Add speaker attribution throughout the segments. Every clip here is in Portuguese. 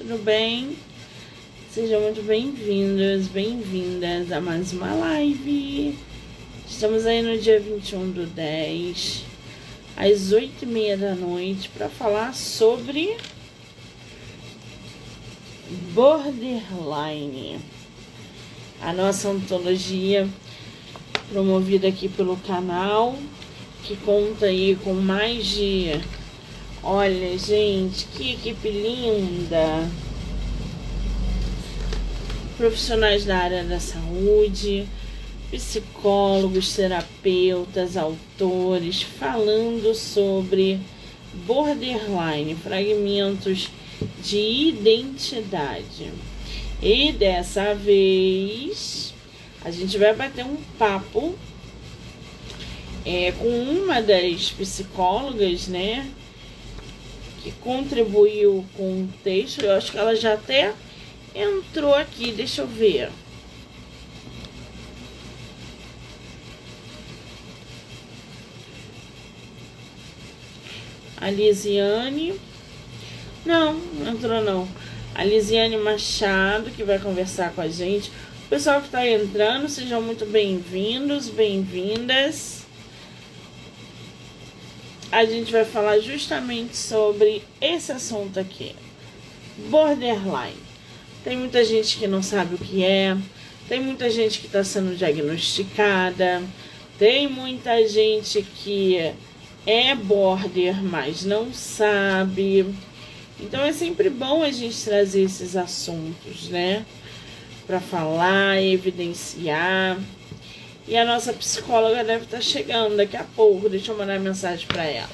Speaker 1: tudo bem? Sejam muito bem-vindos, bem-vindas a mais uma live. Estamos aí no dia 21/10, às 8h30 da noite, para falar sobre Borderline, a nossa antologia promovida aqui pelo canal, que conta aí com mais de... Olha, gente, que equipe linda! Profissionais da área da saúde, psicólogos, terapeutas, autores, falando sobre borderline, fragmentos de identidade. E dessa vez a gente vai bater um papo com uma das psicólogas, né, que contribuiu com o texto. Eu acho que ela já até entrou aqui, deixa eu ver. A Lisiane. Não entrou não. A Lisiane Machado, que vai conversar com a gente. O pessoal que está entrando, sejam muito bem-vindos, bem-vindas. A gente vai falar justamente sobre esse assunto aqui, borderline. Tem muita gente que não sabe o que é, tem muita gente que está sendo diagnosticada, tem muita gente que é border, mas não sabe. Então é sempre bom a gente trazer esses assuntos, né, para falar, evidenciar. E a nossa psicóloga deve estar chegando daqui a pouco. Deixa eu mandar mensagem para ela.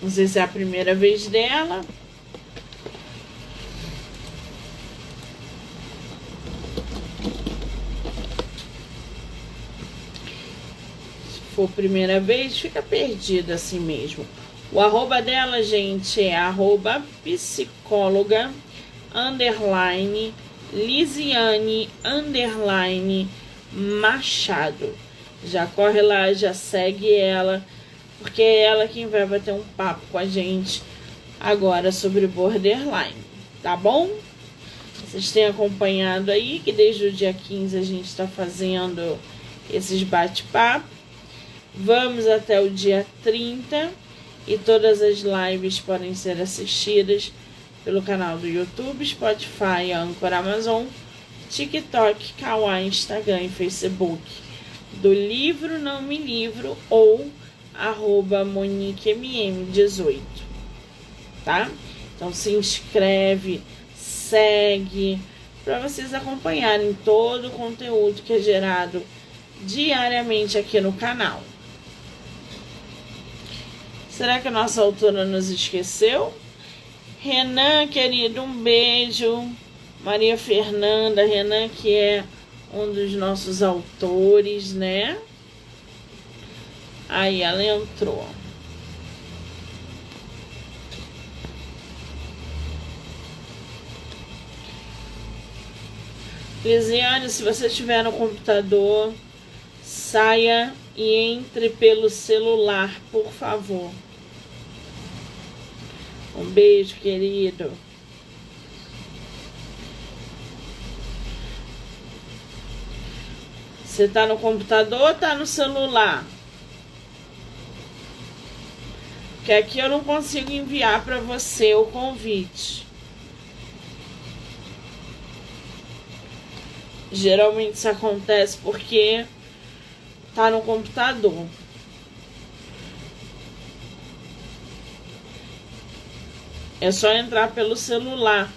Speaker 1: Não sei se é a primeira vez dela. Se for primeira vez, fica perdida assim mesmo. O arroba dela, gente, é @psicóloga _Lisiane _Machado. Já corre lá, já segue ela, porque é ela quem vai bater um papo com a gente agora sobre borderline, tá bom? Vocês têm acompanhado aí que desde o dia 15 a gente está fazendo esses bate-papo. Vamos até o dia 30 e todas as lives podem ser assistidas pelo canal do YouTube, Spotify, Anchor, Amazon, TikTok, Kawaii, Instagram e Facebook do Livro Não Me Livro ou @MoniqueMM18, tá? Então se inscreve, segue, para vocês acompanharem todo o conteúdo que é gerado diariamente aqui no canal. Será que a nossa autora nos esqueceu? Renan, querido, um beijo. Maria Fernanda, Renan, que é um dos nossos autores, né? Aí ela entrou. Lisiane, se você estiver no computador, saia e entre pelo celular, por favor. Um beijo, querido. Você tá no computador ou tá no celular? Que aqui eu não consigo enviar para você o convite. Geralmente isso acontece porque tá no computador. É só entrar pelo celular.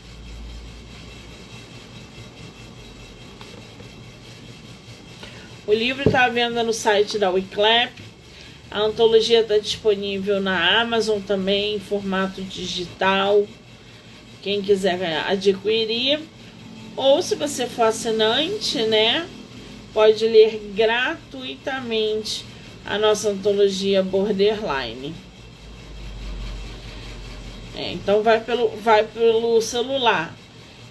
Speaker 1: O livro está à venda no site da Wiclap. A antologia está disponível na Amazon também, em formato digital. Quem quiser adquirir. Ou se você for assinante, né, pode ler gratuitamente a nossa antologia Borderline. Então vai pelo celular.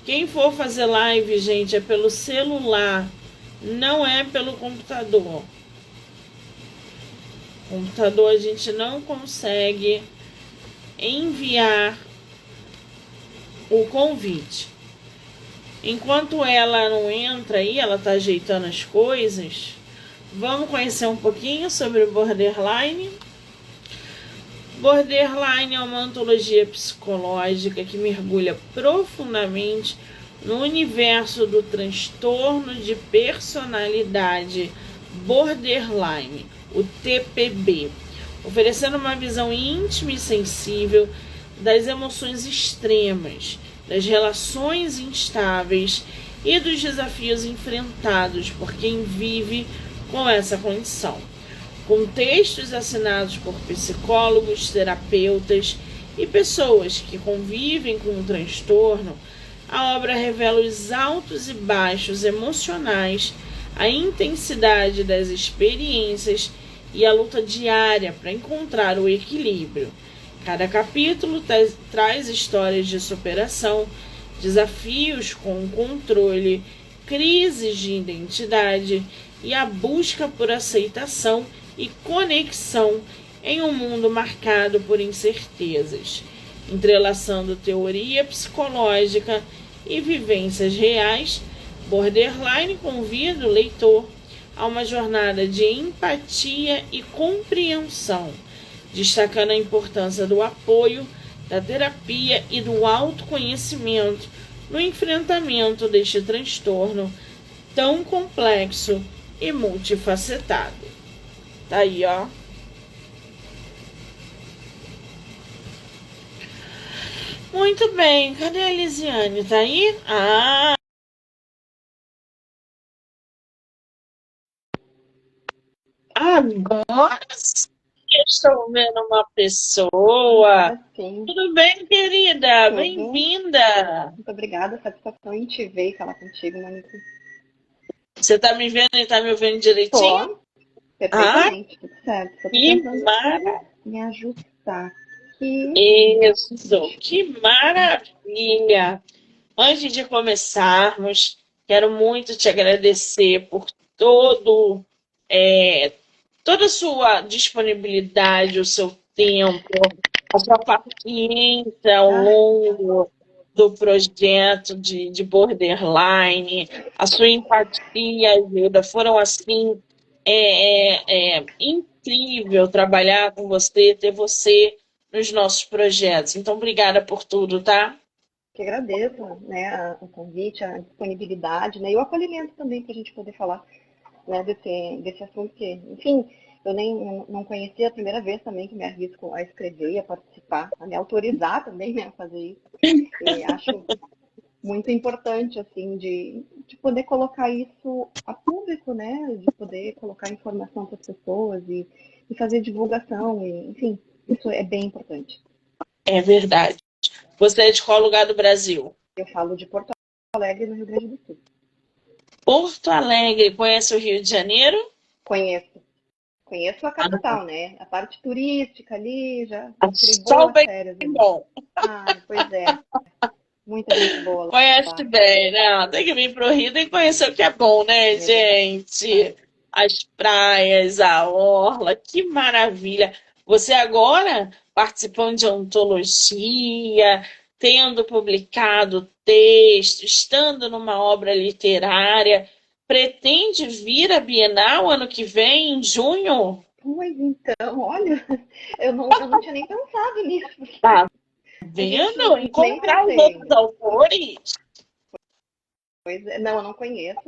Speaker 1: Quem for fazer live, gente, é pelo celular, não é pelo computador. Computador a gente não consegue enviar o convite. Enquanto ela não entra aí, ela está ajeitando as coisas, vamos conhecer um pouquinho sobre o Borderline. Borderline é uma antologia psicológica que mergulha profundamente no universo do transtorno de personalidade borderline, o TPB, oferecendo uma visão íntima e sensível das emoções extremas, das relações instáveis e dos desafios enfrentados por quem vive com essa condição. Com textos assinados por psicólogos, terapeutas e pessoas que convivem com o transtorno, a obra revela os altos e baixos emocionais, a intensidade das experiências e a luta diária para encontrar o equilíbrio. Cada capítulo traz histórias de superação, desafios com o controle, crises de identidade e a busca por aceitação e conexão em um mundo marcado por incertezas, entrelaçando teoria psicológica e vivências reais. Borderline convida o leitor a uma jornada de empatia e compreensão, destacando a importância do apoio, da terapia e do autoconhecimento no enfrentamento deste transtorno tão complexo e multifacetado. Tá aí, ó. Muito bem, cadê a Lisiane? Tá aí? Agora sim, estou vendo uma pessoa.
Speaker 2: Sim.
Speaker 1: Tudo bem, querida?
Speaker 2: Tudo.
Speaker 1: Bem-vinda.
Speaker 2: Muito obrigada, satisfação em te ver e falar contigo, Mônica.
Speaker 1: Você tá me vendo e tá me ouvindo direitinho?
Speaker 2: Tô, perfeitamente, tudo certo. Só tô
Speaker 1: Que
Speaker 2: tentando
Speaker 1: maravilha!
Speaker 2: me ajustar aqui.
Speaker 1: Isso, que maravilha! Antes de começarmos, quero muito te agradecer por toda a sua disponibilidade, o seu tempo, a sua paciência ao longo do projeto de Borderline, a sua empatia e ajuda. Foram, assim, incrível trabalhar com você, ter você nos nossos projetos. Então, obrigada por tudo, tá?
Speaker 2: Que agradeço, né, o convite, a disponibilidade, né, e o acolhimento também para a gente poder falar, né, desse assunto que, enfim, eu não conhecia a primeira vez também que me arrisco a escrever e a participar, a me autorizar também, né, a fazer isso. E acho muito importante, assim, de poder colocar isso a público, né, de poder colocar informação para as pessoas e fazer divulgação, e, enfim, isso é bem importante.
Speaker 1: É verdade. Você é de qual lugar do Brasil?
Speaker 2: Eu falo de Porto Alegre, no Rio Grande do Sul.
Speaker 1: Porto Alegre. Conhece o Rio de Janeiro?
Speaker 2: Conheço a capital, né? A parte turística ali, já tirei
Speaker 1: Só
Speaker 2: boas
Speaker 1: bem
Speaker 2: férias ali.
Speaker 1: bom.
Speaker 2: Pois é. Muita gente boa lá.
Speaker 1: Conhece bem, né? Tem que vir pro Rio, tem que conhecer o que é bom, né, gente? As praias, a orla, que maravilha. Você agora participando de antologia, tendo publicado texto, estando numa obra literária, pretende vir à Bienal ano que vem, em junho?
Speaker 2: Pois então, olha, eu não tinha nem pensado nisso.
Speaker 1: Tá vendo? Encontrar os outros autores.
Speaker 2: Pois é, não, eu não conheço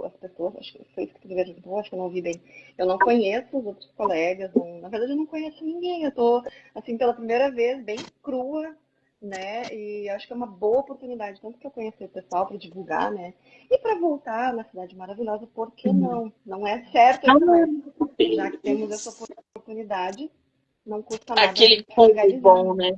Speaker 2: as pessoas, acho que foi isso que tu perguntou, acho que eu não ouvi bem. Eu não conheço os outros colegas, na verdade eu não conheço ninguém, eu tô, assim, pela primeira vez, bem crua, né, e acho que é uma boa oportunidade, tanto para conhecer o pessoal, para divulgar, né, e para voltar na cidade maravilhosa, por que não? Não é certo, já que temos essa oportunidade, não custa nada.
Speaker 1: Aquele combo bom, né?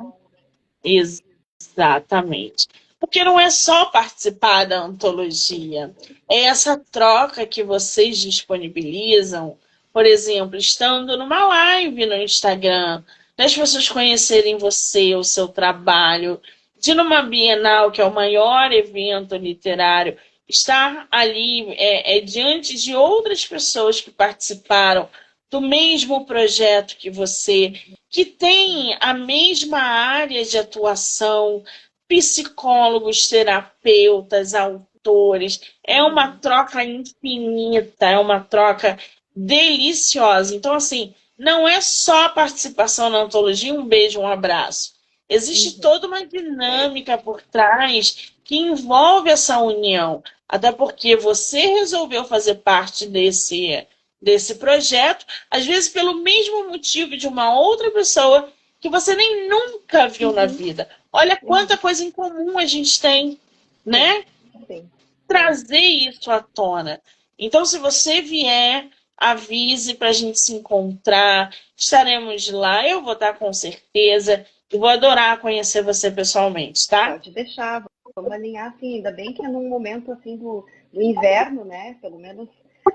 Speaker 1: Exatamente. Porque não é só participar da antologia, é essa troca que vocês disponibilizam, por exemplo, estando numa live no Instagram, das pessoas conhecerem você, o seu trabalho, de numa Bienal, que é o maior evento literário, estar ali diante de outras pessoas que participaram do mesmo projeto que você, que têm a mesma área de atuação, psicólogos, terapeutas, autores. É uma troca infinita, é uma troca deliciosa. Então, assim, não é só a participação na antologia, um beijo, um abraço. Existe toda uma dinâmica por trás que envolve essa união. Até porque você resolveu fazer parte desse projeto, às vezes pelo mesmo motivo de uma outra pessoa que você nem nunca viu na vida. Olha quanta coisa em comum a gente tem, né?
Speaker 2: Sim.
Speaker 1: Trazer isso à tona. Então, se você vier, avise para a gente se encontrar. Estaremos lá, eu vou estar com certeza. E vou adorar conhecer você pessoalmente, tá?
Speaker 2: Pode deixar, vamos alinhar assim, ainda bem que é num momento assim do inverno, né? Pelo menos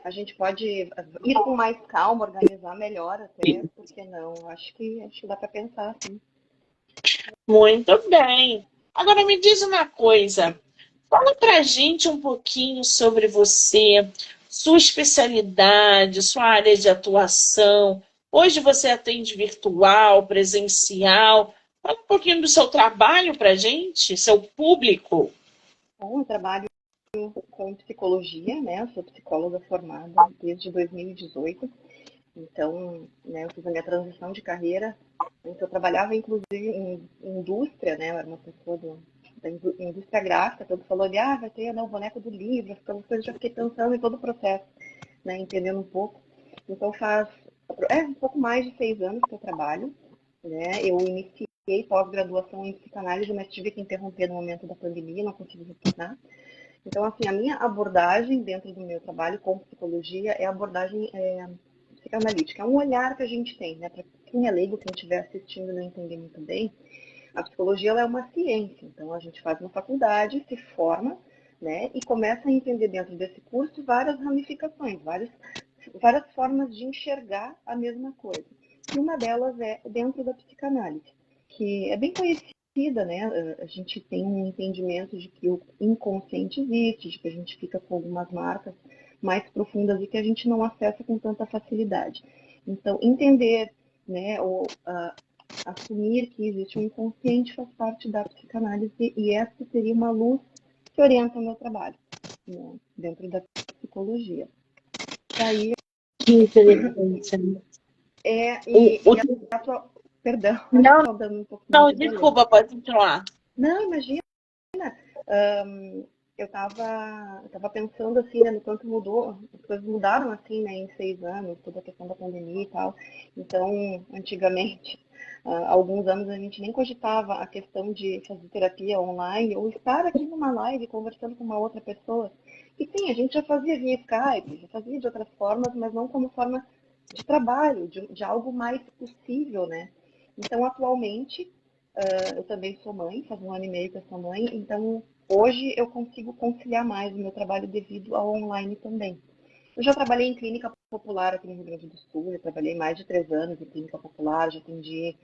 Speaker 2: a gente pode ir com mais calma, organizar melhor até, porque não? Acho que dá para pensar assim.
Speaker 1: Muito bem. Agora me diz uma coisa. Fala pra gente um pouquinho sobre você, sua especialidade, sua área de atuação. Hoje você atende virtual, presencial. Fala um pouquinho do seu trabalho pra gente, seu público.
Speaker 2: Bom, eu trabalho com psicologia, né? Eu sou psicóloga formada desde 2018. Então, né, eu fiz a minha transição de carreira. Então, eu trabalhava, inclusive, em indústria, né? Eu era uma pessoa da indústria gráfica. Todo falou ali, vai ter, né, o boneco do livro, aquelas coisas. Já fiquei pensando em todo o processo, né? Entendendo um pouco. Então, faz um pouco mais de 6 anos que eu trabalho, né? Eu iniciei pós-graduação em psicanálise, mas tive que interromper no momento da pandemia, não consegui retornar. Então, assim, a minha abordagem dentro do meu trabalho com psicologia é a abordagem psicanalítica. É um olhar que a gente tem, né? Para quem é leigo, quem estiver assistindo e não entender muito bem, a psicologia ela é uma ciência. Então, a gente faz uma faculdade, se forma, né? E começa a entender dentro desse curso várias ramificações, várias formas de enxergar a mesma coisa. E uma delas é dentro da psicanálise, que é bem conhecida, né? A gente tem um entendimento de que o inconsciente existe, de que a gente fica com algumas marcas mais profundas e que a gente não acessa com tanta facilidade. Então, entender, né, ou assumir que existe um inconsciente faz parte da psicanálise e essa seria uma luz que orienta o meu trabalho, né, dentro da psicologia. Daí,
Speaker 1: Que interessante.
Speaker 2: Perdão,
Speaker 1: Não,
Speaker 2: estou dando um pouquinho
Speaker 1: não,
Speaker 2: de delay.
Speaker 1: desculpa, pode continuar.
Speaker 2: Não, imagina. Eu estava pensando assim, né, no quanto mudou, as coisas mudaram assim, né, em 6 anos, toda a questão da pandemia e tal. Então, antigamente, há alguns anos a gente nem cogitava a questão de fazer terapia online ou estar aqui numa live conversando com uma outra pessoa. E sim, a gente já fazia via Skype, já fazia de outras formas, mas não como forma de trabalho, de algo mais possível, né? Então, atualmente, eu também sou mãe, faz 1 ano e meio que eu sou mãe, então hoje eu consigo conciliar mais o meu trabalho devido ao online também. Eu já trabalhei em clínica popular aqui no Rio Grande do Sul, eu trabalhei mais de 3 anos em clínica popular, já atendi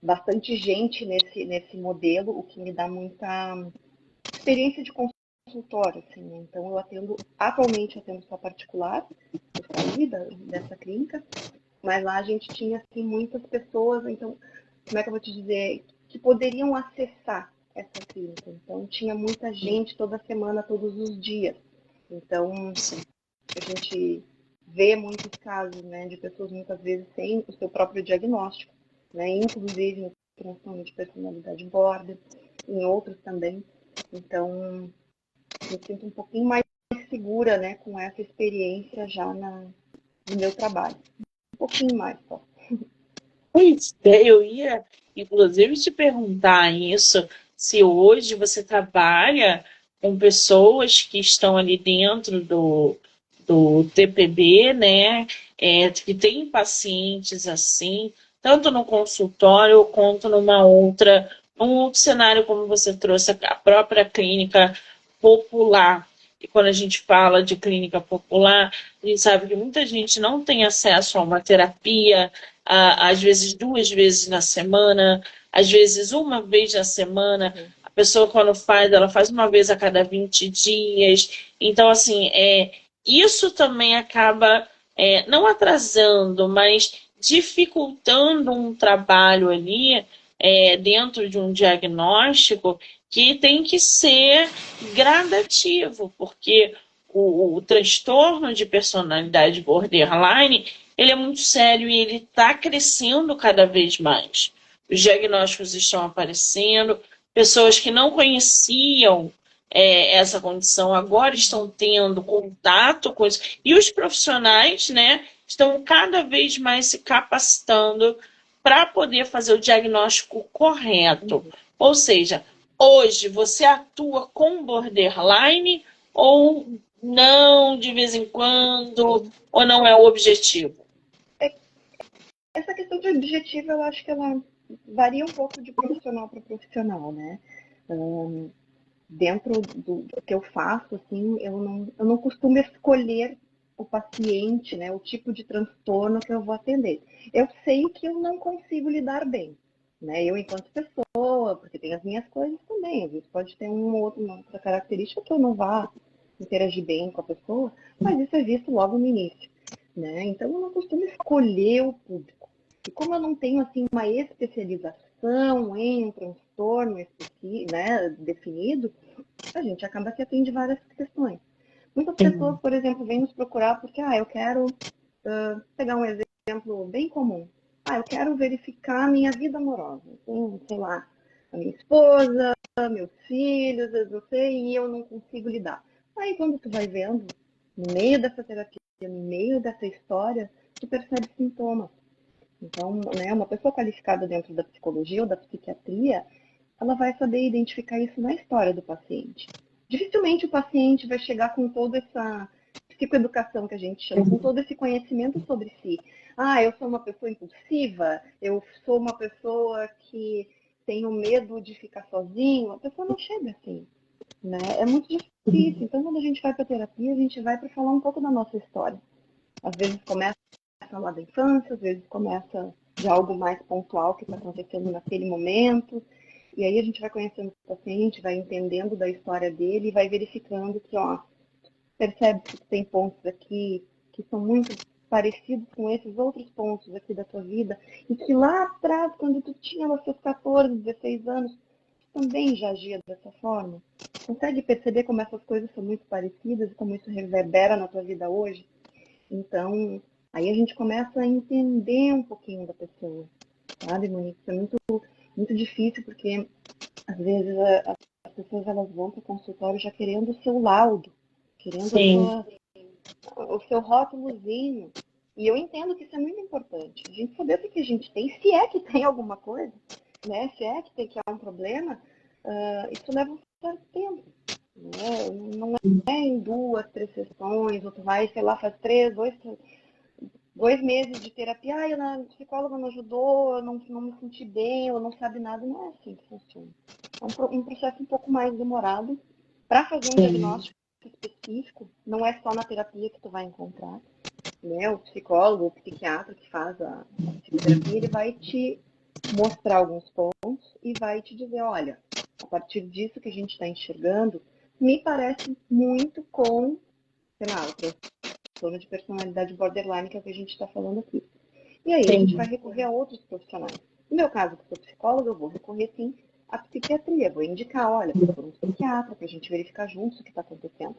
Speaker 2: bastante gente nesse modelo, o que me dá muita experiência de consultório, assim, né? Então atualmente eu atendo só particular, eu saí dessa clínica, mas lá a gente tinha assim, muitas pessoas, então, como é que eu vou te dizer, que poderiam acessar essa clínica. Então, tinha muita gente toda semana, todos os dias. Então, a gente vê muitos casos, né, de pessoas muitas vezes sem o seu próprio diagnóstico, né, inclusive no transtorno de personalidade border, em outros também. Então, me sinto um pouquinho mais segura, né, com essa experiência já no meu trabalho. Um pouquinho mais só.
Speaker 1: Pois é, eu ia, inclusive, te perguntar isso, se hoje você trabalha com pessoas que estão ali dentro do TPB, né? Que tem pacientes assim, tanto no consultório quanto num outro cenário, como você trouxe, a própria clínica popular. E quando a gente fala de clínica popular, a gente sabe que muita gente não tem acesso a uma terapia, às vezes 2 vezes na semana, às vezes 1 vez na semana. A pessoa, quando faz, ela faz 1 vez a cada 20 dias. Então, assim, isso também acaba não atrasando, mas dificultando um trabalho ali dentro de um diagnóstico que tem que ser gradativo, porque o transtorno de personalidade borderline ele é muito sério e ele está crescendo cada vez mais. Os diagnósticos estão aparecendo, pessoas que não conheciam essa condição agora estão tendo contato com isso. E os profissionais, né, estão cada vez mais se capacitando para poder fazer o diagnóstico correto. Ou seja, hoje você atua com borderline ou não, de vez em quando, ou não é o objetivo?
Speaker 2: Essa questão de objetivo, eu acho que ela varia um pouco de profissional para profissional, né? Dentro do que eu faço, assim, eu não costumo escolher o paciente, né, o tipo de transtorno que eu vou atender. Eu sei que eu não consigo lidar bem, né, eu enquanto pessoa, porque tem as minhas coisas também, às vezes pode ter uma outra característica que eu não vá interagir bem com a pessoa, mas isso é visto logo no início, né, então eu não costumo escolher o público. E como eu não tenho, assim, uma especialização em um transtorno né, definido, a gente acaba que atende várias questões. Muitas pessoas, por exemplo, vêm nos procurar porque, eu quero pegar um exemplo bem comum. Eu quero verificar a minha vida amorosa. Tem, sei lá, a minha esposa, meus filhos, eu não sei, e eu não consigo lidar. Aí quando tu vai vendo, no meio dessa terapia, no meio dessa história, tu percebe sintomas. Então, né, uma pessoa qualificada dentro da psicologia ou da psiquiatria, ela vai saber identificar isso na história do paciente. Dificilmente o paciente vai chegar com toda essa psicoeducação que a gente chama, com todo esse conhecimento sobre si. Eu sou uma pessoa impulsiva, eu sou uma pessoa que tenho medo de ficar sozinho. A pessoa não chega assim, né? É muito difícil. Então, quando a gente vai para terapia, a gente vai para falar um pouco da nossa história. Às vezes começa lá da infância, às vezes começa de algo mais pontual que está acontecendo naquele momento. E aí a gente vai conhecendo o paciente, vai entendendo da história dele e vai verificando que, percebe que tem pontos aqui que são muito parecidos com esses outros pontos aqui da tua vida e que lá atrás, quando tu tinha os seus 14, 16 anos, também já agia dessa forma. Consegue perceber como essas coisas são muito parecidas e como isso reverbera na tua vida hoje? Então, aí a gente começa a entender um pouquinho da pessoa, sabe, Monique? Isso é muito difícil, porque às vezes as pessoas elas vão para o consultório já querendo o seu laudo, querendo o seu rótulozinho. E eu entendo que isso é muito importante. A gente saber o que a gente tem, se é que tem alguma coisa, né? Se é que há um problema, isso leva um certo tempo. Né? Não é em 2, 3 sessões, ou tu vai, sei lá, faz 2 meses de terapia, a psicóloga não ajudou, eu não me senti bem, eu não sabe nada. Não é assim que funciona. É um processo um pouco mais demorado. Para fazer um diagnóstico específico, não é só na terapia que tu vai encontrar. Né? O psicólogo, o psiquiatra que faz a psicoterapia, ele vai te mostrar alguns pontos e vai te dizer, olha, a partir disso que a gente está enxergando, me parece muito com, sei lá, o transtorno de personalidade borderline, que é o que a gente está falando aqui. E aí a gente vai recorrer a outros profissionais. No meu caso, que sou psicóloga, eu vou recorrer sim à psiquiatria. Vou indicar, olha, procura um psiquiatra para a gente verificar juntos o que está acontecendo.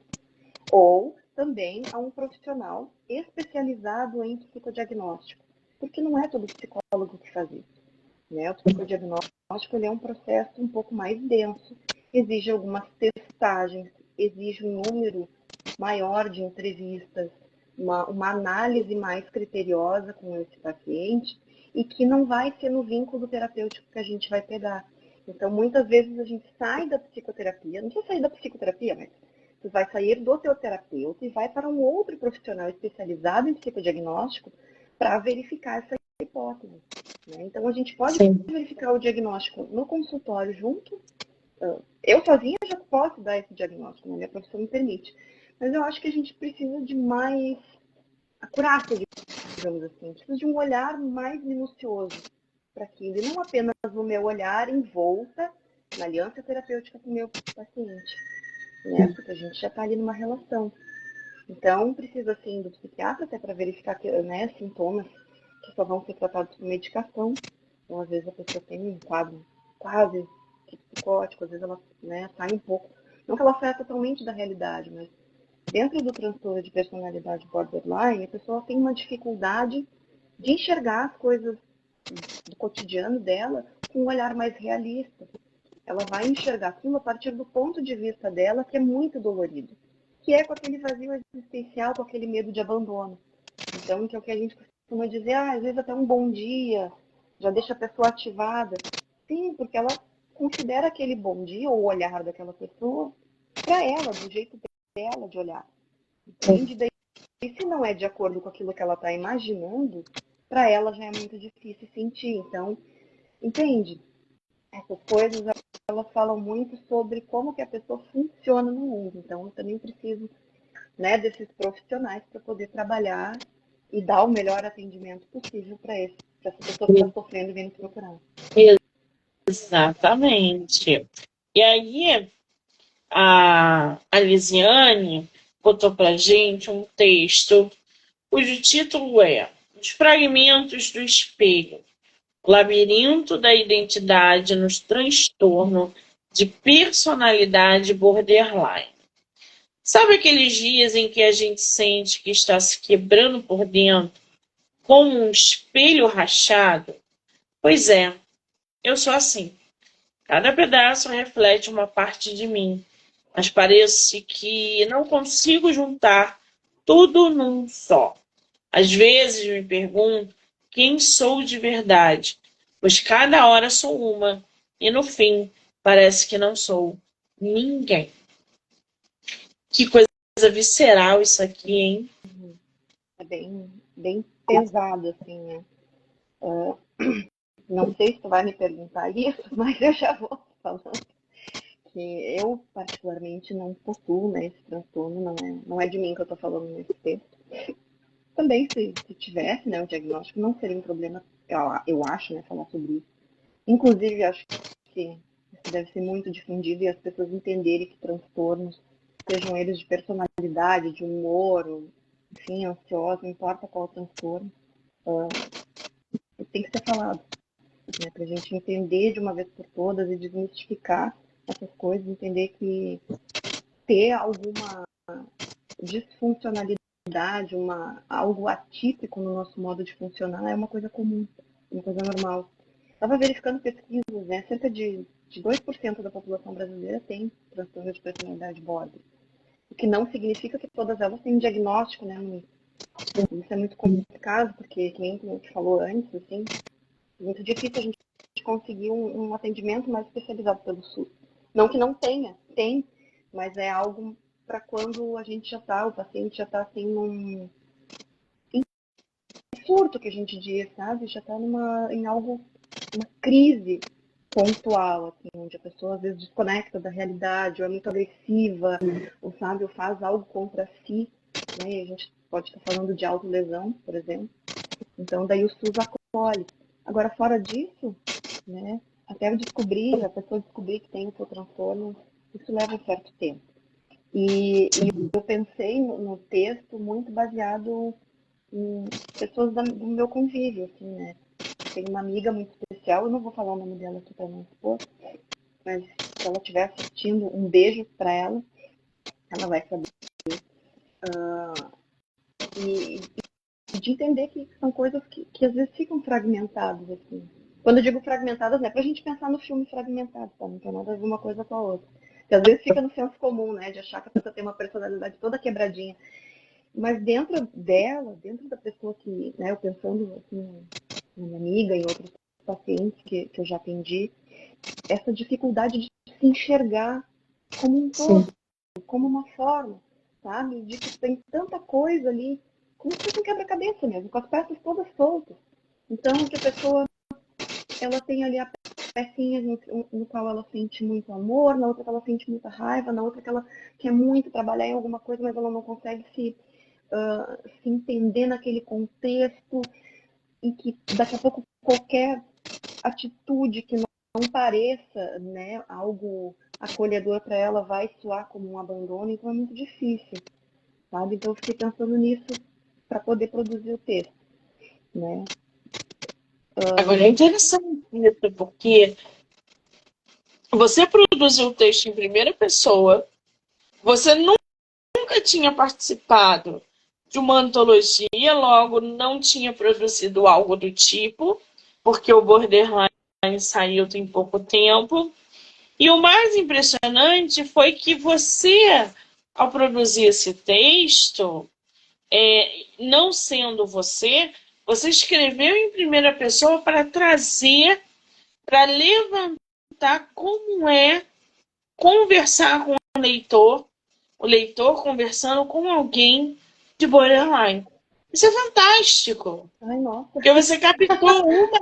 Speaker 2: Ou também a um profissional especializado em psicodiagnóstico. Porque não é todo psicólogo que faz isso. Né? O psicodiagnóstico ele é um processo um pouco mais denso, exige algumas testagens, exige um número maior de entrevistas, uma análise mais criteriosa com esse paciente e que não vai ser no vínculo terapêutico que a gente vai pegar. Então, muitas vezes a gente sai da psicoterapia, não precisa sair da psicoterapia, mas tu vai sair do teu terapeuta e vai para um outro profissional especializado em psicodiagnóstico para verificar essa hipótese. Né? Então, a gente pode verificar o diagnóstico no consultório junto. Eu sozinha já posso dar esse diagnóstico, né? Minha profissão me permite. Mas eu acho que a gente precisa de mais acurácia, digamos assim. Precisa de um olhar mais minucioso para aquilo. E não apenas o meu olhar em volta na aliança terapêutica com o meu paciente. Né? Porque a gente já está ali numa relação. Então, precisa, assim, do psiquiatra até para verificar, né, sintomas que só vão ser tratados por medicação. Então, às vezes, a pessoa tem um quadro quase psicótico, às vezes ela, né, sai um pouco. Não que ela saia totalmente da realidade, mas dentro do transtorno de personalidade borderline, a pessoa tem uma dificuldade de enxergar as coisas do cotidiano dela com um olhar mais realista. Ela vai enxergar aquilo a partir do ponto de vista dela, que é muito dolorido, que é com aquele vazio existencial, com aquele medo de abandono. Então, que é o que a gente costuma dizer, às vezes até um bom dia, já deixa a pessoa ativada. Sim, porque ela considera aquele bom dia, ou o olhar daquela pessoa, para ela, do jeito dela de olhar. Entende? Daí, se não é de acordo com aquilo que ela está imaginando, para ela já é muito difícil sentir. Então, entende? Essas coisas, elas falam muito sobre como que a pessoa funciona no mundo. Então, eu também preciso, né, desses profissionais para poder trabalhar e dar o melhor atendimento possível para essa pessoa que está sofrendo e vindo procurar.
Speaker 1: Exatamente. E aí, a Lisiane botou pra gente um texto cujo título é Os Fragmentos do Espelho, Labirinto da Identidade nos Transtornos de Personalidade Borderline. Sabe aqueles dias em que a gente sente que está se quebrando por dentro, como um espelho rachado? Pois é, eu sou assim. Cada pedaço reflete uma parte de mim, mas parece que não consigo juntar tudo num só. Às vezes me pergunto quem sou de verdade, pois cada hora sou uma, e no fim parece que não sou ninguém. Que coisa visceral isso aqui, hein?
Speaker 2: É bem pesado, assim, né? Não sei se tu vai me perguntar isso, mas eu já vou falando que eu, particularmente, não possuo, né, esse transtorno, não é de mim que eu tô falando nesse texto. Também, se tivesse, né, o diagnóstico, não seria um problema, eu acho, né, falar sobre isso. Inclusive, acho que isso deve ser muito difundido e as pessoas entenderem que transtornos, sejam eles de personalidade, de humor, enfim, ansiosa, não importa qual transtorno, tem que ser falado, né, para a gente entender de uma vez por todas e desmistificar essas coisas, entender que ter alguma disfuncionalidade, algo atípico no nosso modo de funcionar é uma coisa comum, uma coisa normal. Estava verificando pesquisas, né? Cerca de 2% da população brasileira tem transtorno de personalidade border. O que não significa que todas elas têm um diagnóstico, né? Isso é muito complicado, porque, que nem tu falou antes, assim, é muito difícil a gente conseguir um atendimento mais especializado pelo SUS. Não que não tenha, tem, mas é algo para quando a gente já está, o paciente já está assim num surto que a gente diz, sabe? Já está em algo, uma crise pontual, assim, onde a pessoa às vezes desconecta da realidade, ou é muito agressiva, ou sabe, ou faz algo contra si, né? E a gente pode estar falando de autolesão, por exemplo. Então daí o SUS acolhe. Agora, fora disso, né, até a pessoa descobrir que tem o seu transtorno, isso leva um certo tempo. E eu pensei no texto muito baseado em pessoas do meu convívio, assim, né? Tem uma amiga muito especial, eu não vou falar o nome dela aqui para não expor, mas se ela estiver assistindo, um beijo para ela vai saber. E de entender que são coisas que às vezes ficam fragmentadas, assim. Quando eu digo fragmentadas, não é pra gente pensar no filme fragmentado, tá? Não tem nada a ver uma coisa com a outra. Porque às vezes fica no senso comum, né? De achar que a pessoa tem uma personalidade toda quebradinha. Mas dentro dela, dentro da pessoa que, né, eu pensando assim, na minha amiga e outros pacientes que eu já atendi, essa dificuldade de se enxergar como um todo, como uma forma, sabe? De que tem tanta coisa ali, como se fosse um quebra-cabeça mesmo, com as peças todas soltas. Então, que a pessoa, ela tem ali a pecinha no qual ela sente muito amor, na outra que ela sente muita raiva, na outra que ela quer muito trabalhar em alguma coisa, mas ela não consegue se entender naquele contexto, e que daqui a pouco qualquer atitude que não pareça, né, algo acolhedor para ela vai soar como um abandono, então é muito difícil, sabe? Então eu fiquei pensando nisso para poder produzir o texto, né?
Speaker 1: Agora é interessante isso, porque você produziu o texto em primeira pessoa, você nunca tinha participado de uma antologia, logo não tinha produzido algo do tipo, porque o Borderline saiu tem pouco tempo. E o mais impressionante foi que você, ao produzir esse texto, não sendo você, você escreveu em primeira pessoa para trazer, para levantar como é conversar com o leitor conversando com alguém de borderline. Isso é fantástico,
Speaker 2: Ai, nossa.
Speaker 1: porque você captou uma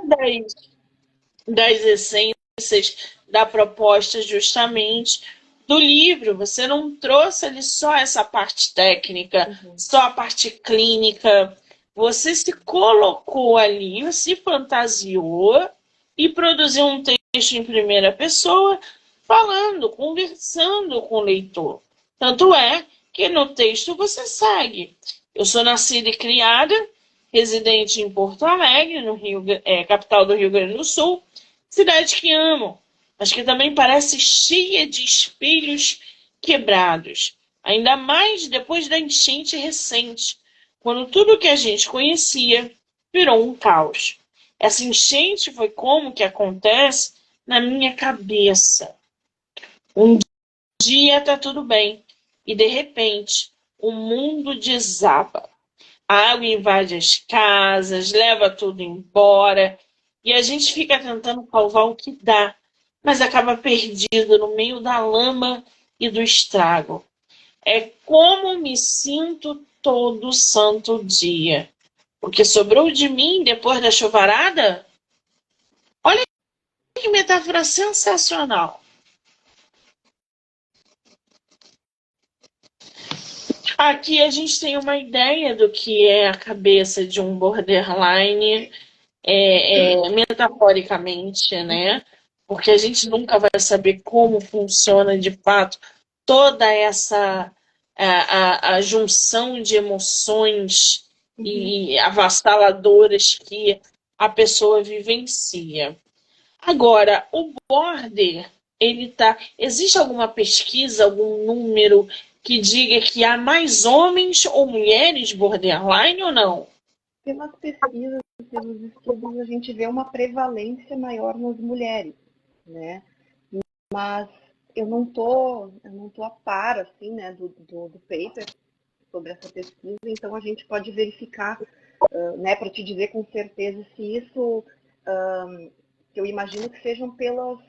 Speaker 1: das essências da proposta justamente do livro. Você não trouxe ali só essa parte técnica, só a parte clínica. Você se colocou ali, se fantasiou e produziu um texto em primeira pessoa, falando, conversando com o leitor. Tanto é que no texto você segue. Eu sou nascida e criada, residente em Porto Alegre, no Rio, capital do Rio Grande do Sul, cidade que amo, mas que também parece cheia de espelhos quebrados. Ainda mais depois da enchente recente, quando tudo que a gente conhecia virou um caos. Essa enchente foi como que acontece na minha cabeça. Um dia tá tudo bem e de repente o mundo desaba. A água invade as casas, leva tudo embora e a gente fica tentando salvar o que dá, mas acaba perdido no meio da lama e do estrago. É como me sinto todo santo dia. O que sobrou de mim depois da chuvarada? Olha que metáfora sensacional. Aqui a gente tem uma ideia do que é a cabeça de um borderline, metaforicamente, né? Porque a gente nunca vai saber como funciona de fato toda essa a junção de emoções e avassaladoras que a pessoa vivencia. Agora, o border, ele tá. Existe alguma pesquisa, algum número que diga que há mais homens ou mulheres borderline ou não?
Speaker 2: Pelas pesquisas, pelos estudos, a gente vê uma prevalência maior nas mulheres, né? Mas eu não tô a par, assim, né, do paper sobre essa pesquisa, então a gente pode verificar, né, para te dizer com certeza se isso, que eu imagino que sejam pelos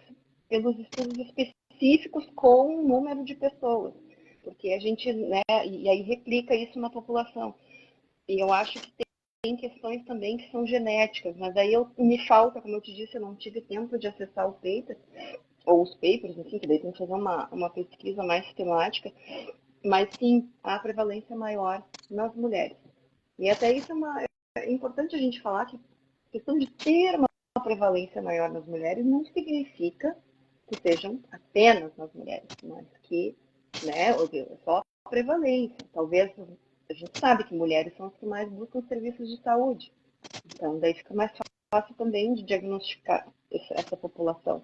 Speaker 2: estudos específicos com o número de pessoas, porque a gente, né, e aí replica isso na população. E eu acho que tem questões também que são genéticas, mas aí me falta, como eu te disse, eu não tive tempo de acessar o paper, ou os papers, enfim, que daí tem que fazer uma pesquisa mais sistemática, mas sim, há prevalência maior nas mulheres. E até isso é importante a gente falar que a questão de ter uma prevalência maior nas mulheres não significa que sejam apenas nas mulheres, mas que, né, é só a prevalência. Talvez a gente sabe que mulheres são as que mais buscam serviços de saúde. Então, daí fica mais fácil também de diagnosticar essa população.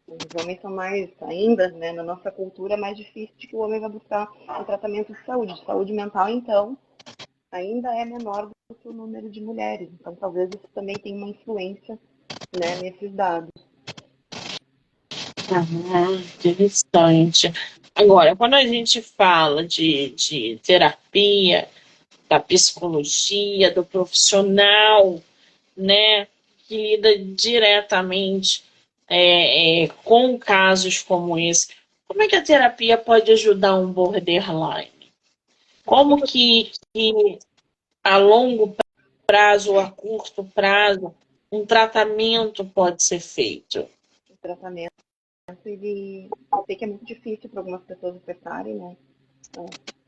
Speaker 2: Os homens são mais, ainda, né, na nossa cultura, é mais difícil de que o homem vai buscar um tratamento de saúde. De saúde mental, então, ainda é menor do que o número de mulheres. Então, talvez isso também tenha uma influência, né, nesses dados.
Speaker 1: Interessante. Agora, quando a gente fala de terapia, da psicologia, do profissional, né, que lida diretamente com casos como esse, como é que a terapia pode ajudar um borderline? Como que a longo prazo ou a curto prazo um tratamento pode ser feito?
Speaker 2: O tratamento, ele, eu sei que é muito difícil para algumas pessoas acessarem, né,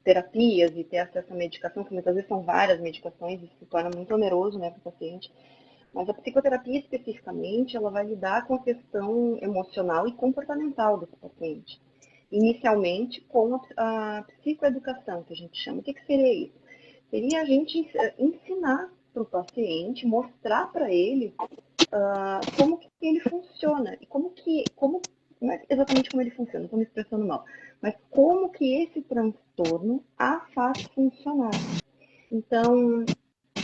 Speaker 2: terapias e ter acesso à medicação, que muitas vezes são várias medicações, isso se torna muito oneroso, né, para o paciente. Mas a psicoterapia, especificamente, ela vai lidar com a questão emocional e comportamental desse paciente. Inicialmente, com a psicoeducação, que a gente chama. O que seria isso? Seria a gente ensinar para o paciente, mostrar para ele como que ele funciona e não é exatamente como ele funciona, estou me expressando mal, mas como que esse transtorno a faz funcionar. Então,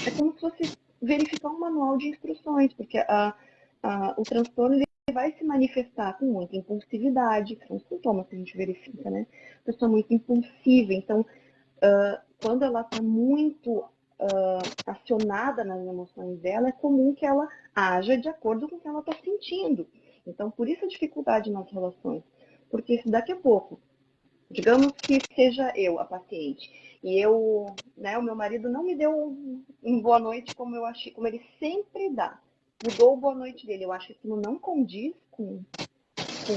Speaker 2: é como se fosse verificar um manual de instruções, porque o transtorno ele vai se manifestar com muita impulsividade, que são os sintomas que a gente verifica, né? A pessoa muito impulsiva, então, quando ela está muito acionada nas emoções dela, é comum que ela haja de acordo com o que ela está sentindo. Então, por isso a dificuldade nas relações. Porque se daqui a pouco, digamos que seja eu, a paciente, e o meu marido não me deu um boa noite como eu achei, como ele sempre dá. Mudou o boa noite dele. Eu acho que aquilo não condiz com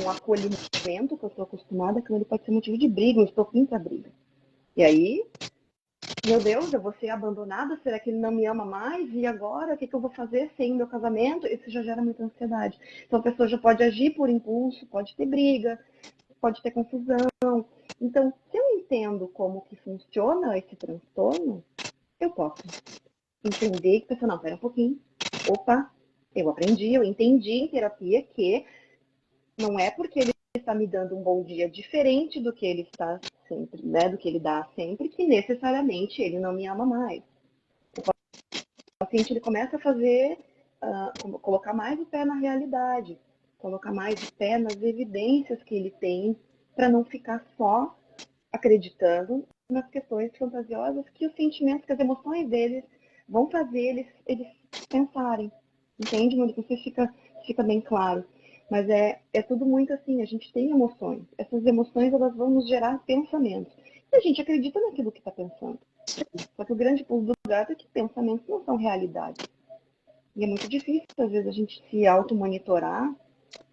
Speaker 2: o acolhimento que eu estou acostumada, aquilo pode ser motivo de briga, um estopim para briga. E aí, meu Deus, eu vou ser abandonada? Será que ele não me ama mais? E agora, o que eu vou fazer sem o meu casamento? Isso já gera muita ansiedade. Então, a pessoa já pode agir por impulso, pode ter briga, pode ter confusão. Então, se eu entendo como que funciona esse transtorno, eu posso entender que a pessoa, não, pera um pouquinho. Opa, eu aprendi, eu entendi em terapia que não é porque ele está me dando um bom dia diferente do que ele está sempre, né, do que ele dá sempre, que necessariamente ele não me ama mais. O paciente ele começa a fazer, colocar mais o pé na realidade, colocar mais o pé nas evidências que ele tem, para não ficar só acreditando nas questões fantasiosas que os sentimentos, que as emoções deles vão fazer eles pensarem. Entende, Mônica? Não sei se fica bem claro. Mas é tudo muito assim, a gente tem emoções. Essas emoções, elas vão nos gerar pensamentos. E a gente acredita naquilo que está pensando. Só que o grande pulo do gato é que pensamentos não são realidade. E é muito difícil, às vezes, a gente se auto-monitorar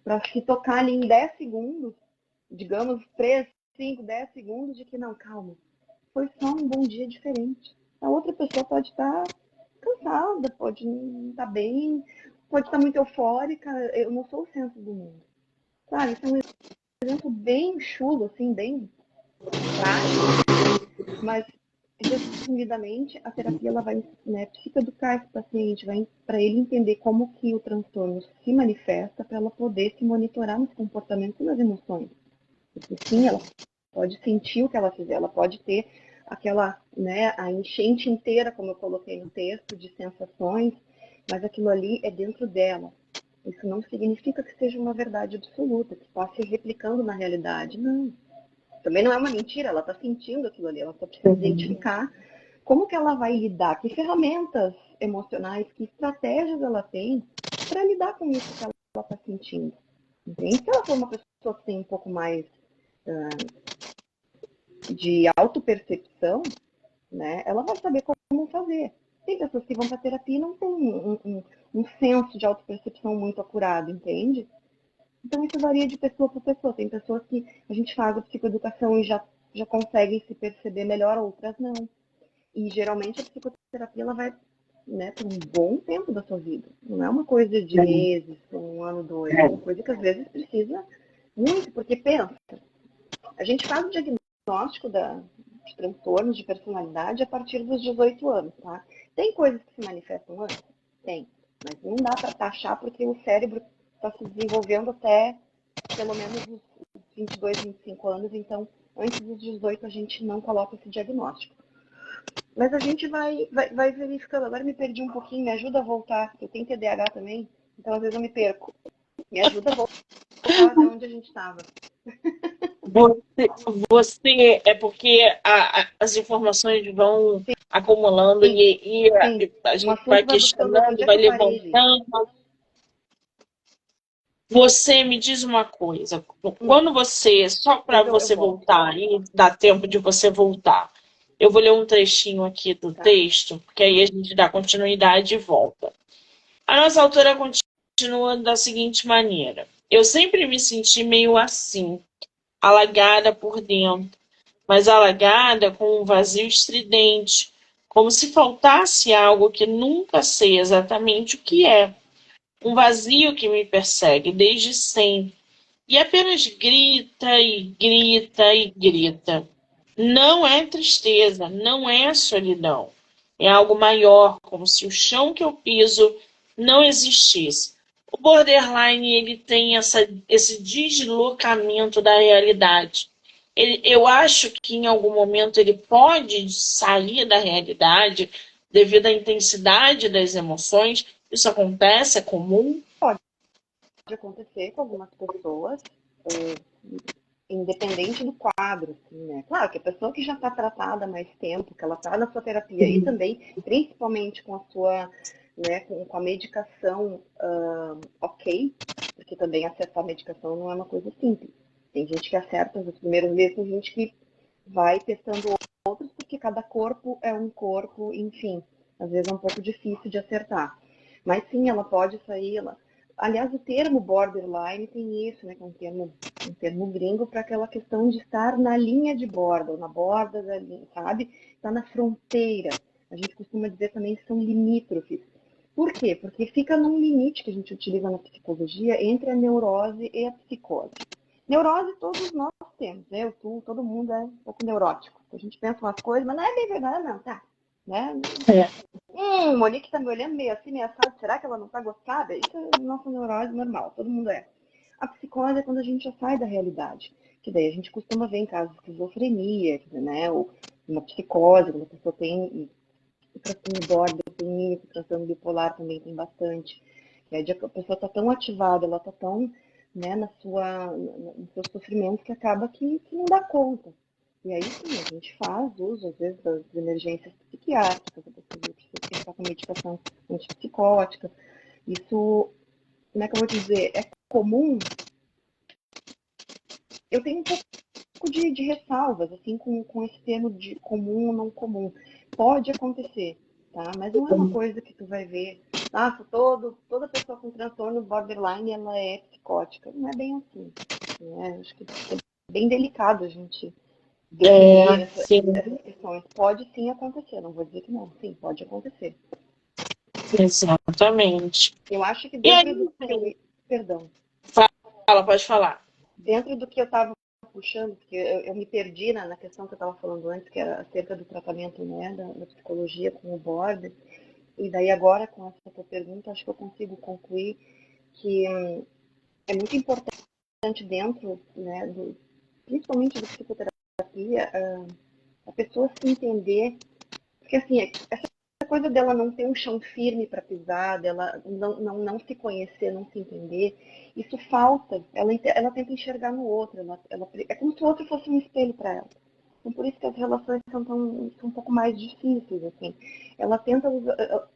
Speaker 2: para se tocar ali em 10 segundos, digamos 3, 5, 10 segundos, de que não, calma, foi só um bom dia diferente. A outra pessoa pode estar cansada, pode não estar bem, pode estar muito eufórica, eu não sou o centro do mundo. Sabe, isso é um exemplo bem chulo, assim, bem prático, mas resumidamente a terapia ela vai, né, psicoeducar esse paciente, vai para ele entender como que o transtorno se manifesta, para ela poder se monitorar nos comportamentos e nas emoções. Porque sim, ela pode sentir o que ela fizer, ela pode ter aquela, né, a enchente inteira, como eu coloquei no texto, de sensações, mas aquilo ali é dentro dela. Isso não significa que seja uma verdade absoluta, que passe replicando na realidade. Não. Também não é uma mentira, ela está sentindo aquilo ali, ela só precisa identificar como que ela vai lidar, que ferramentas emocionais, que estratégias ela tem para lidar com isso que ela está sentindo. Entende? Se ela for uma pessoa que tem um pouco mais de autopercepção, né, ela vai saber como fazer. Tem pessoas que vão para terapia e não tem um senso de autopercepção muito apurado, entende? Então isso varia de pessoa para pessoa. Tem pessoas que a gente faz a psicoeducação e já conseguem se perceber melhor, outras não. E geralmente a psicoterapia ela vai, né, por um bom tempo da sua vida. Não é uma coisa de meses, um ano, 2. É uma coisa que às vezes precisa muito, porque pensa, a gente faz o diagnóstico de transtornos de personalidade a partir dos 18 anos, tá? Tem coisas que se manifestam antes? Tem. Mas não dá para taxar porque o cérebro está se desenvolvendo até pelo menos os 22, 25 anos, então antes dos 18 a gente não coloca esse diagnóstico. Mas a gente vai verificando. Agora me perdi um pouquinho, me ajuda a voltar. Eu tenho TDAH também, então às vezes eu me perco. Me ajuda a voltar até onde a gente estava.
Speaker 1: Você é porque as informações vão acumulando e a gente vai questionando, vai levantando. Você me diz uma coisa, quando você, só para você voltar, e dá tempo de você voltar, eu vou ler um trechinho aqui do texto, porque aí a gente dá continuidade e volta. A nossa autora continua da seguinte maneira: eu sempre me senti meio assim, alagada por dentro, mas alagada com um vazio estridente, como se faltasse algo que nunca sei exatamente o que é. Um vazio que me persegue desde sempre e apenas grita e grita e grita. Não é tristeza, não é solidão. É algo maior, como se o chão que eu piso não existisse, o borderline ele tem esse deslocamento da realidade. Eu acho que em algum momento ele pode sair da realidade devido à intensidade das emoções. Isso acontece, é comum?
Speaker 2: Pode acontecer com algumas pessoas, independente do quadro, assim, né? Claro que a pessoa que já está tratada há mais tempo, que ela está na sua terapia e também, principalmente com a sua, né, com a medicação ok, porque também acertar a medicação não é uma coisa simples. Tem gente que acerta nos primeiros meses, tem gente que vai testando outros, porque cada corpo é um corpo, enfim, às vezes é um pouco difícil de acertar. Mas sim, ela pode sair, aliás, o termo borderline tem isso, né, que é um termo gringo para aquela questão de estar na linha de borda, ou na borda da linha, sabe? Está na fronteira. A gente costuma dizer também que são limítrofes. Por quê? Porque fica num limite que a gente utiliza na psicologia entre a neurose e a psicose. Neurose todos nós temos, eu, tu, todo mundo é um pouco neurótico. A gente pensa umas coisas, mas não é bem verdade, não, tá? Né? Monique tá me olhando meio assim, meio assado, será que ela não tá gostada? Isso é nossa neurose normal, todo mundo é. A psicose é quando a gente já sai da realidade, que daí a gente costuma ver em casos de esquizofrenia, né, ou uma psicose, quando a pessoa tem transtorno border, tem isso, transtorno bipolar também tem bastante. E aí a pessoa está tão ativada, ela está tão, né, no seu sofrimento que acaba que não dá conta. E aí sim, a gente faz uso, às vezes, das emergências psiquiátricas, a pessoa precisa pensar com medicação antipsicótica. Isso, como é que eu vou dizer, é comum. Eu tenho um pouco de ressalvas, assim, com esse termo de comum ou não comum. Pode acontecer, tá? Mas não é uma coisa que tu vai ver, nossa, toda pessoa com transtorno borderline, ela é psicótica. Não é bem assim, né? Acho que é bem delicado a gente definir essas questões. Pode sim acontecer, não vou dizer que não. Sim, pode acontecer.
Speaker 1: Exatamente.
Speaker 2: Eu acho que
Speaker 1: E aí,
Speaker 2: dentro do que eu... Perdão.
Speaker 1: fala, pode falar.
Speaker 2: Dentro do que eu estava puxando, porque eu me perdi na questão que eu estava falando antes, que era acerca do tratamento, né, da psicologia com o border, e daí agora, com essa tua pergunta, acho que eu consigo concluir que é muito importante dentro, né, principalmente da psicoterapia, a pessoa se entender, porque assim, essa coisa dela não ter um chão firme para pisar, dela não se conhecer, não se entender, isso falta. Ela tenta enxergar no outro. É como se o outro fosse um espelho para ela. Então, por isso que as relações são um pouco mais difíceis, assim. Ela tenta usar...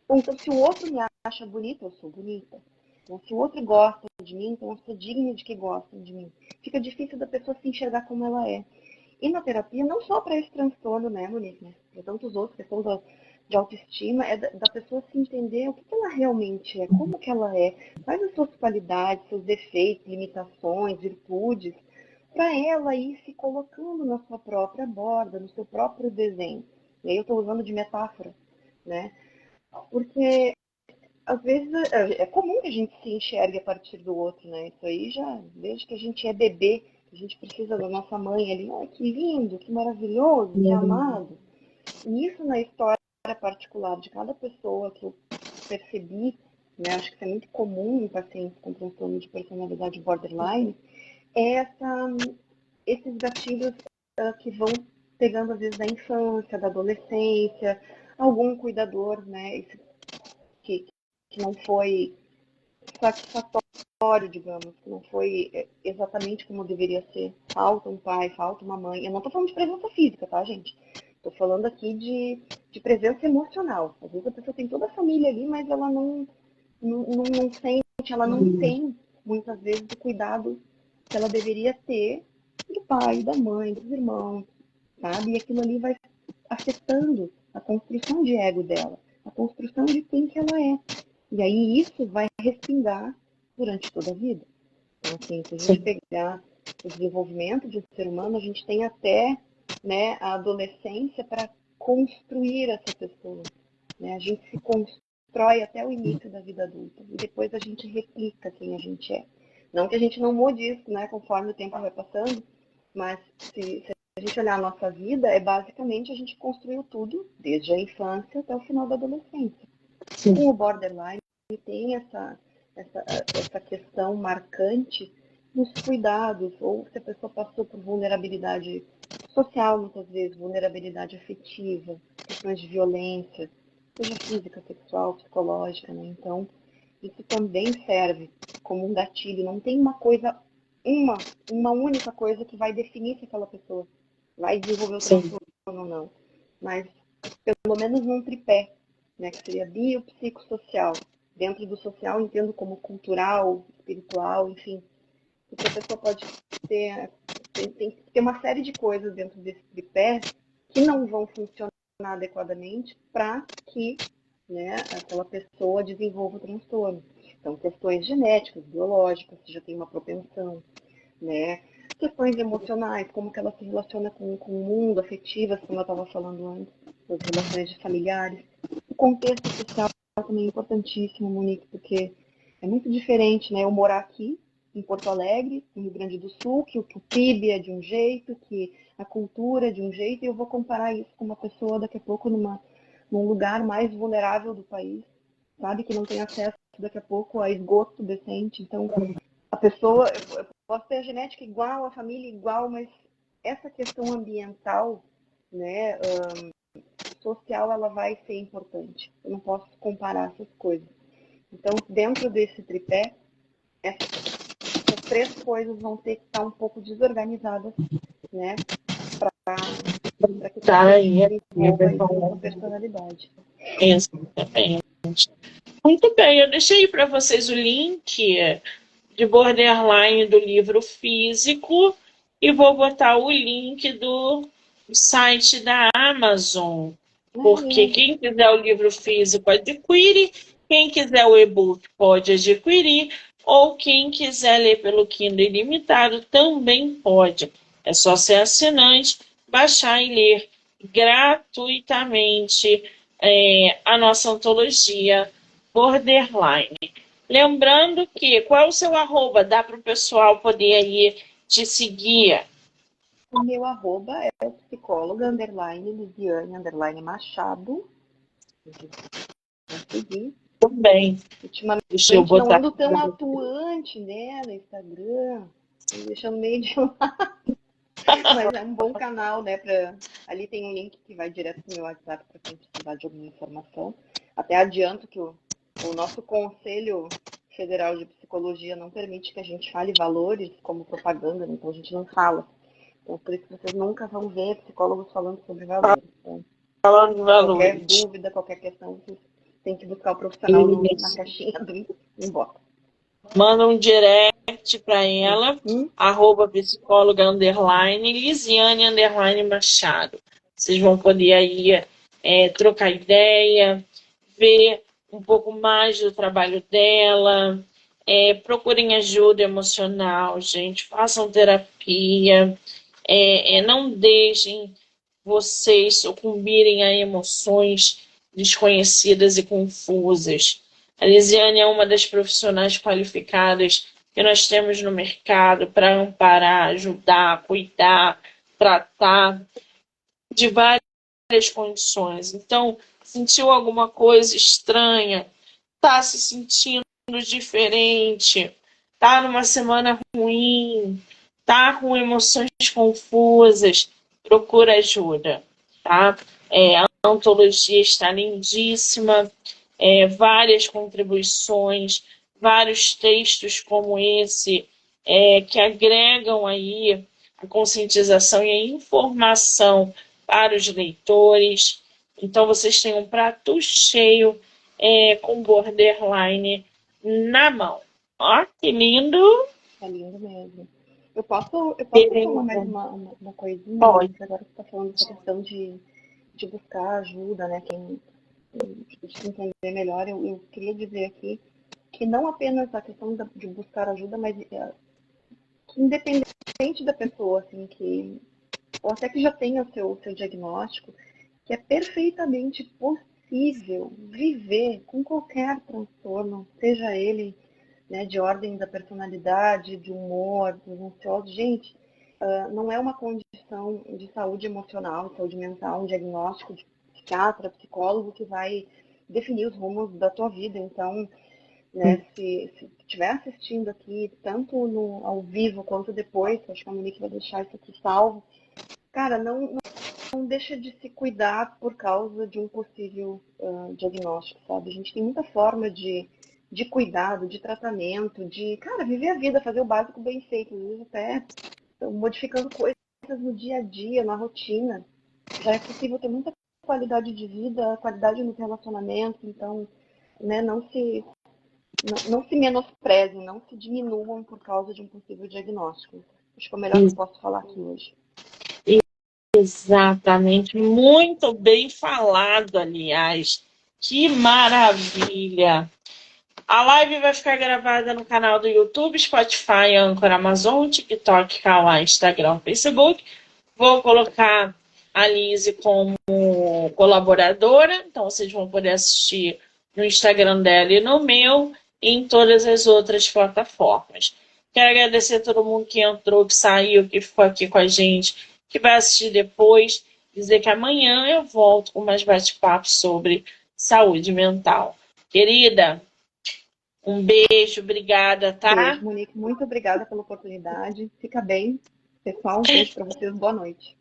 Speaker 2: Então, se o outro me acha bonita, eu sou bonita. Então, se o outro gosta de mim, então eu sou digna de que gostem de mim. Fica difícil da pessoa se enxergar como ela é. E na terapia, não só para esse transtorno, né, Monique, né? Para tantos outros, questão de autoestima, é da pessoa se entender o que ela realmente é, como que ela é, quais as suas qualidades, seus defeitos, limitações, virtudes, para ela ir se colocando na sua própria borda, no seu próprio desenho. E aí eu estou usando de metáfora, né? Porque às vezes é comum que a gente se enxergue a partir do outro, né? Isso aí já, desde que a gente é bebê, a gente precisa da nossa mãe ali, oh, que lindo, que maravilhoso, que amado. E isso na história particular de cada pessoa que eu percebi, né, acho que isso é muito comum em pacientes com transtorno de personalidade borderline, é esses gatilhos que vão pegando às vezes da infância, da adolescência, algum cuidador, né, que, que não foi satisfatório, digamos, que não foi exatamente como deveria ser. Falta um pai, falta uma mãe. Eu não estou falando de presença física, tá, gente? Estou falando aqui de presença emocional. Às vezes a pessoa tem toda a família ali, mas ela não sente, ela não tem, muitas vezes, o cuidado que ela deveria ter do pai, da mãe, dos irmãos, sabe? E aquilo ali vai afetando a construção de ego dela, a construção de quem que ela é. E aí isso vai respingar durante toda a vida. Então, assim, se a gente pegar o desenvolvimento de um ser humano, a gente tem até, né, a adolescência para construir essa pessoa. Né? A gente se constrói até o início da vida adulta. E depois a gente replica quem a gente é. Não que a gente não mude isso, né, conforme o tempo vai passando, mas se a gente olhar a nossa vida, é basicamente a gente construiu tudo, desde a infância até o final da adolescência. Com o borderline, tem essa questão marcante nos cuidados, ou se a pessoa passou por vulnerabilidade social, muitas vezes, vulnerabilidade afetiva, questões de violência, seja física, sexual, psicológica, né? Então, isso também serve como um gatilho. Não tem uma coisa, uma única coisa que vai definir se aquela pessoa vai desenvolver o transtorno ou não. Mas, pelo menos num tripé, né, que seria biopsicossocial. Dentro do social, entendo como cultural, espiritual, enfim. Porque a pessoa pode tem que ter uma série de coisas dentro desse tripé que não vão funcionar adequadamente para que, né, aquela pessoa desenvolva o transtorno. Então, questões genéticas, biológicas, se já tem uma propensão, né? Questões emocionais, como que ela se relaciona com o mundo, afetivas, como eu estava falando antes, as relações de familiares. O contexto social também é importantíssimo, Monique, porque é muito diferente, né? Eu morar aqui, em Porto Alegre, no Rio Grande do Sul, que o PIB é de um jeito, que a cultura é de um jeito, e eu vou comparar isso com uma pessoa daqui a pouco num lugar mais vulnerável do país, sabe? Que não tem acesso daqui a pouco a esgoto decente. Então, a pessoa, eu posso ter a genética igual, a família igual, mas essa questão ambiental, né, social, ela vai ser importante. Eu não posso comparar essas coisas. Então, dentro desse tripé, essas três coisas vão ter que estar um pouco desorganizadas, né, para que
Speaker 1: Tá
Speaker 2: você
Speaker 1: aí.
Speaker 2: desenvolva isso na sua personalidade.
Speaker 1: Exatamente. Muito bem, eu deixei para vocês o link de borderline do livro físico e vou botar o link do site da Amazon, porque quem quiser o livro físico adquire, quem quiser o e-book pode adquirir, ou quem quiser ler pelo Kindle ilimitado também pode. É só ser assinante, baixar e ler gratuitamente a nossa antologia Borderline. Lembrando que, qual é o seu arroba? Dá para o pessoal poder aí te seguir.
Speaker 2: O meu arroba é o psicóloga, Lisiane, Machado. Seguir.
Speaker 1: Também. Deixa eu
Speaker 2: Ultimamente não
Speaker 1: botar.
Speaker 2: ando tão atuante, né, no Instagram, me deixando meio de lado, mas é um bom canal, né, ali tem um link que vai direto pro meu WhatsApp para quem precisar de alguma informação. Até adianto que o nosso Conselho Federal de Psicologia não permite que a gente fale valores como propaganda, então a gente não fala. Então, por isso que vocês nunca vão ver psicólogos falando sobre valores. Então,
Speaker 1: Falando de
Speaker 2: qualquer
Speaker 1: valores.
Speaker 2: dúvida, qualquer questão, vocês têm que buscar o profissional na caixinha do inbox.
Speaker 1: Manda um direct para ela, arroba psicóloga _ Lisiane _ Machado. Vocês vão poder aí trocar ideia, ver um pouco mais do trabalho dela, procurem ajuda emocional, gente, façam terapia, não deixem vocês sucumbirem a emoções desconhecidas e confusas. A Lisiane é uma das profissionais qualificadas que nós temos no mercado para amparar, ajudar, cuidar, tratar de várias condições. Então, sentiu alguma coisa estranha, está se sentindo diferente, está numa semana ruim, está com emoções confusas, procura ajuda, tá? A antologia está lindíssima, várias contribuições, vários textos como esse, que agregam aí a conscientização e a informação para os leitores. Então, vocês têm um prato cheio com borderline na mão. Ó, que lindo!
Speaker 2: É lindo mesmo. Eu posso falar mais uma coisinha?
Speaker 1: Pode.
Speaker 2: Agora que você está falando dessa questão de buscar ajuda, né? De entender melhor, eu queria dizer aqui que não apenas a questão de buscar ajuda, mas que independente da pessoa, assim, ou até que já tenha o seu diagnóstico, que é perfeitamente possível viver com qualquer transtorno, seja ele, né, de ordem da personalidade, de humor, dos ansiosos. Gente, não é uma condição de saúde emocional, de saúde mental, um diagnóstico de psiquiatra, psicólogo que vai definir os rumos da tua vida. Então, né? Se estiver assistindo aqui, tanto no, ao vivo quanto depois, acho que a Monique vai deixar isso aqui salvo, cara, não deixa de se cuidar por causa de um possível diagnóstico, sabe? A gente tem muita forma de cuidado, de tratamento, de, cara, viver a vida, fazer o básico bem feito, às vezes até modificando coisas no dia a dia, na rotina. Já é possível ter muita qualidade de vida, qualidade nos relacionamentos, então, né, não se menosprezem, não se diminuam por causa de um possível diagnóstico. Acho que é o melhor que eu posso falar aqui hoje.
Speaker 1: Exatamente, muito bem falado, aliás. Que maravilha! A live vai ficar gravada no canal do YouTube, Spotify, Anchor, Amazon, TikTok, Kawaii, Instagram, Facebook. Vou colocar a Lise como colaboradora, então vocês vão poder assistir no Instagram dela e no meu e em todas as outras plataformas. Quero agradecer a todo mundo que entrou, que saiu, que ficou aqui com a gente, que vai assistir depois. Dizer que amanhã eu volto com mais bate-papo sobre saúde mental. Querida, um beijo, obrigada, tá?
Speaker 2: Beijo, Monique. Muito obrigada pela oportunidade. Fica bem. Pessoal, um beijo para vocês. Boa noite.